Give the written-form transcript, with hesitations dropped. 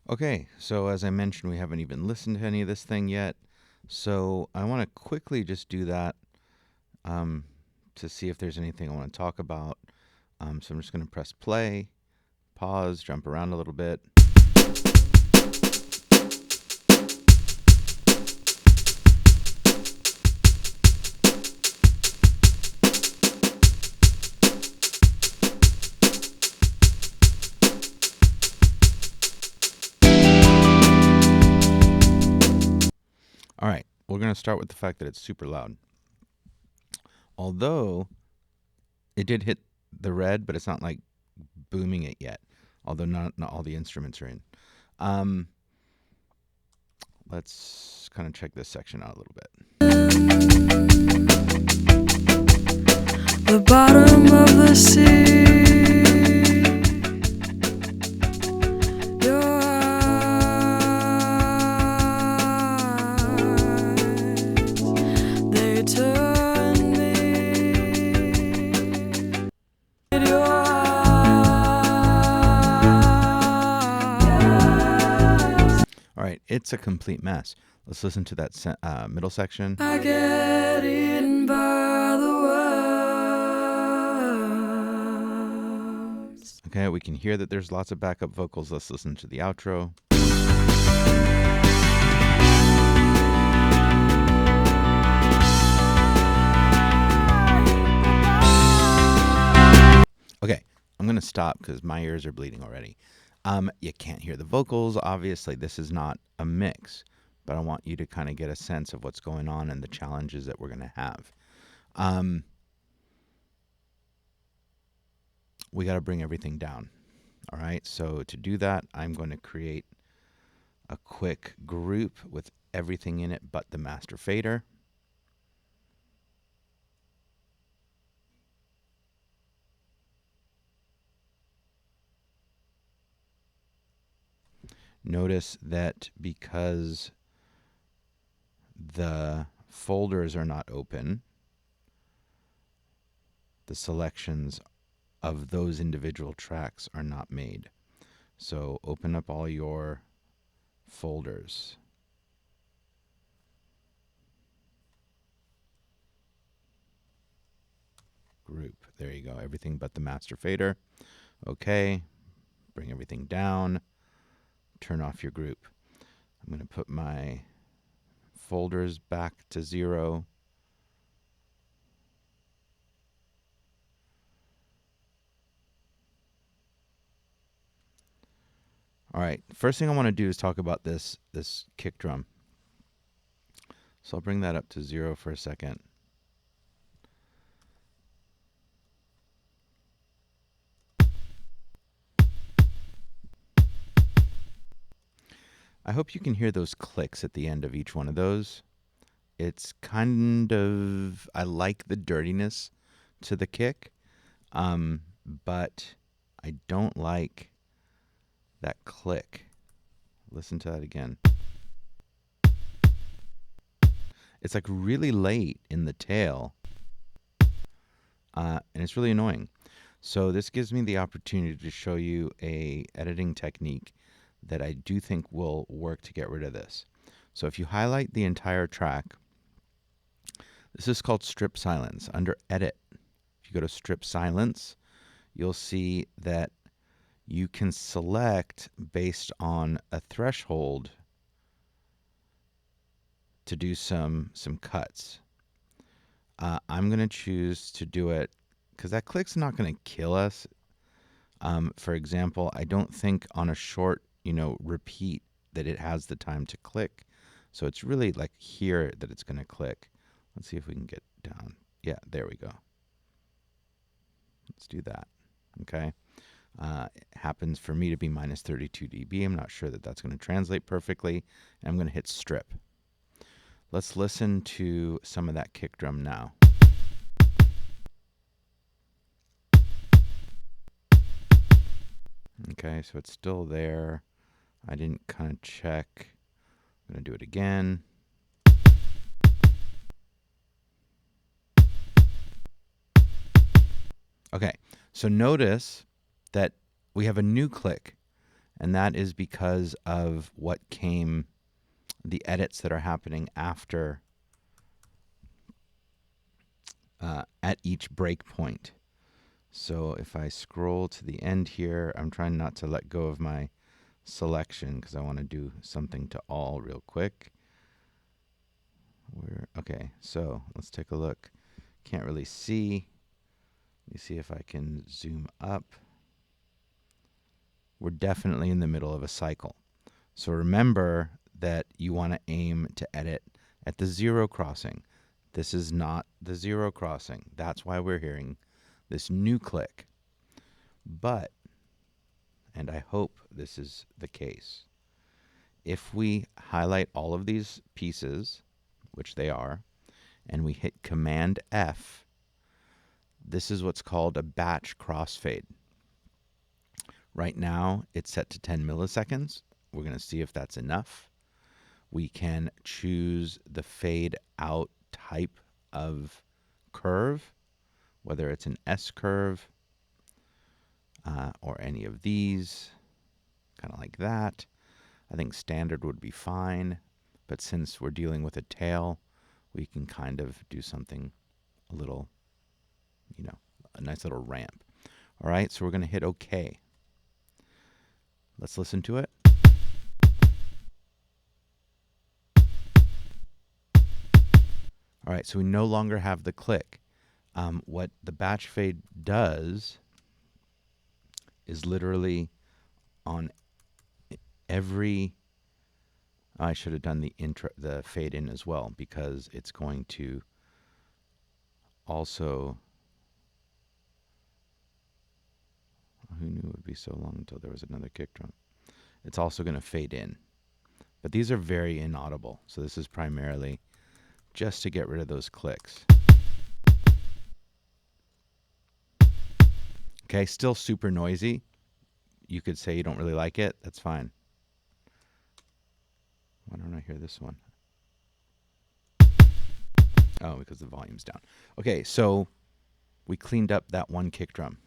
Okay, so as I mentioned, we haven't even listened to any of this thing yet. So I want to quickly just do that um, to see if there's anything I want to talk about. So I'm just going to press play, pause, jump around a little bit. All right, we're going to start with the fact that it's super loud. Although it did hit the red, but it's not like booming it yet. Although not all the instruments are in. Let's kind of check this section out a little bit. The bottom of the sea. Your eyes, they turn me. Your eyes. All right, it's a complete mess. Let's listen to that middle section. I get eaten by the worms. Okay, we can hear that there's lots of backup vocals. Let's listen to the outro. Okay, I'm going to stop because my ears are bleeding already. You can't hear the vocals. Obviously, this is not a mix, but I want you to kind of get a sense of what's going on and the challenges that we're going to have. We got to bring everything down. All right, so to do that, I'm going to create a quick group with everything in it but the master fader. Notice that because the folders are not open, the selections of those individual tracks are not made. So open up all your folders. Group. There you go. Everything but the master fader. Okay. Bring everything down. Turn off your group. I'm going to put my folders back to 0. All right, first thing I want to do is talk about this kick drum. So I'll bring that up to 0 for a second. I hope you can hear those clicks at the end of each one of those. It's kind of, I like the dirtiness to the kick, but I don't like that click. Listen to that again. It's like really late in the tail, and it's really annoying. So this gives me the opportunity to show you a editing technique that I do think will work to get rid of this. So if you highlight the entire track, this is called strip silence. Under edit, if you go to strip silence, you'll see that you can select based on a threshold to do some cuts. I'm going to choose to do it because that click's not going to kill us. For example, I don't think on a short, repeat that it has the time to click. So it's really like here that it's going to click. Let's see if we can get down. Yeah, there we go. Let's do that. Okay. It happens for me to be minus 32 dB. I'm not sure that that's going to translate perfectly. I'm going to hit strip. Let's listen to some of that kick drum now. Okay, so it's still there. I didn't kind of check. I'm going to do it again. Okay, so notice that we have a new click. And that is because of what came, the edits that are happening after, at each breakpoint. So if I scroll to the end here, I'm trying not to let go of my selection because I want to do something to all real quick. Okay, so let's take a look. Can't really see. Let me see if I can zoom up. We're definitely in the middle of a cycle. So remember that you want to aim to edit at the zero crossing. This is not the zero crossing. That's why we're hearing this new click. But, and I hope this is the case, if we highlight all of these pieces, which they are, and we hit Command F, this is what's called a batch crossfade. Right now, it's set to 10 milliseconds. We're going to see if that's enough. We can choose the fade out type of curve, whether it's an S curve or any of these, kind of like that. I think standard would be fine, but since we're dealing with a tail, we can kind of do something a little, a nice little ramp. All right, so we're going to hit OK. Let's listen to it. All right, so we no longer have the click. What the batch fade does is literally on every, I should have done the fade in as well, because it's going to also, who knew it would be so long until there was another kick drum. It's also going to fade in. But these are very inaudible, so this is primarily just to get rid of those clicks. Okay, still super noisy. You could say you don't really like it. That's fine. Why don't I hear this one? Oh, because the volume's down. Okay, so we cleaned up that one kick drum.